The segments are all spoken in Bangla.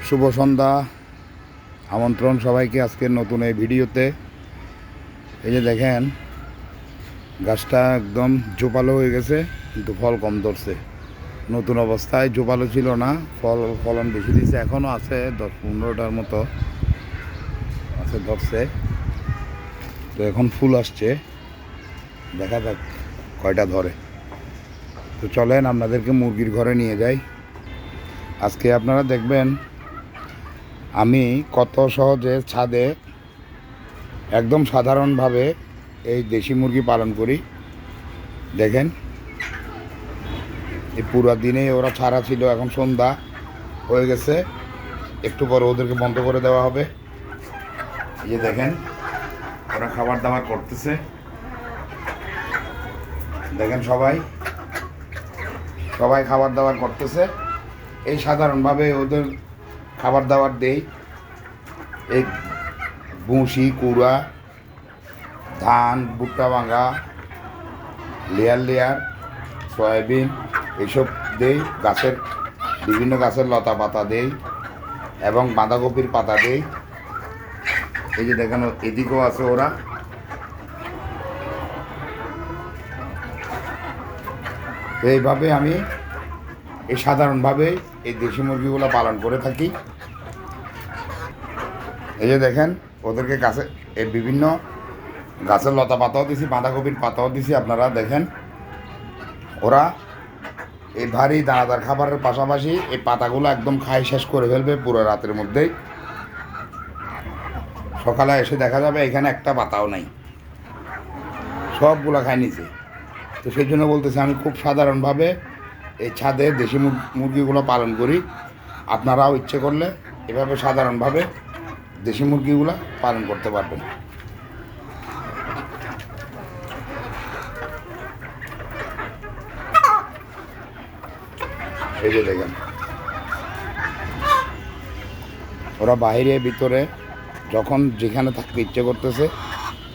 শুভ সন্ধ্যা, আমন্ত্রণ সবাইকে আজকের নতুন এই ভিডিওতে। এই যে দেখেন, গাছটা একদম ঝোপালো হয়ে গেছে, কিন্তু ফল কম ধরছে। নতুন অবস্থায় ঝোপালো ছিল না, ফলন বেশি দিচ্ছে। এখনও আছে 10-15টার মতো আছে, ধরছে। তো এখন ফুল আসছে, দেখা যাক কয়টা ধরে। তো চলেন আপনাদেরকে মুরগির ঘরে নিয়ে যাই। আজকে আপনারা দেখবেন আমি কত সহজে ছাদে একদম সাধারণভাবে এই দেশি মুরগি পালন করি। দেখেন, এই পুরো দিনেই ওরা ছাড়া ছিল, এখন সন্ধ্যা হয়ে গেছে, একটু পরে ওদেরকে বন্ধ করে দেওয়া হবে। এই যে দেখেন, ওরা খাবার দাবার করতেছে। দেখেন, সবাই খাবার দাবার করতেছে। এই সাধারণভাবে ওদের খাবার দাবার দেই। এই ভুসি, কুড়া, ধান, ভুট্টা ভাঙা, লেয়ার সয়াবিন এইসব দেই। বিভিন্ন গাছের লতা পাতা দেই এবং বাঁধাকপির পাতা দেই। এই যে দেখেন, এদিকেও আছে ওরা। তো এইভাবে আমি সাধারণভাবে এই দেশি মুরগিগুলো পালন করে থাকি। এই যে দেখেন, ওদেরকে এই বিভিন্ন গাছের লতা পাতাও দিছি, বাঁধাকপির পাতাও দিছি। আপনারা দেখেন, ওরা এই ভারী দানাদার খাবারের পাশাপাশি এই পাতাগুলো একদম খাই শেষ করে ফেলবে পুরো রাতের মধ্যেই। সকালে এসে দেখা যাবে এখানে একটা পাতাও নাই, সবগুলো খাই নিছে। তো সেই জন্য বলতেছি, আমি খুব সাধারণভাবে এই ছাদে দেশি মুরগিগুলো পালন করি। আপনারাও ইচ্ছে করলে এভাবে সাধারণভাবে দেশি মুরগিগুলো পালন করতে পারবেন। এই যে দেখেন, ওরা বাইরে ভিতরে যখন যেখানে থাকতে ইচ্ছে করতেছে,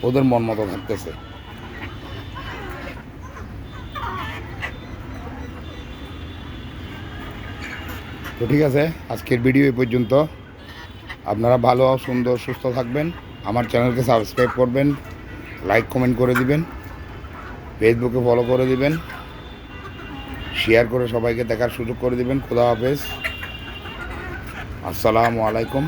ওদের মন মতো থাকতেছে। তো ঠিক আছে, আজকের ভিডিও এই পর্যন্ত। আপনারা ভালো, সুন্দর, সুস্থ থাকবেন। আমার চ্যানেলকে সাবস্ক্রাইব করবেন, লাইক কমেন্ট করে দিবেন, ফেসবুকে ফলো করে দিবেন, শেয়ার করে সবাইকে দেখার সুযোগ করে দিবেন। খোদা হাফেজ, আসসালামু আলাইকুম।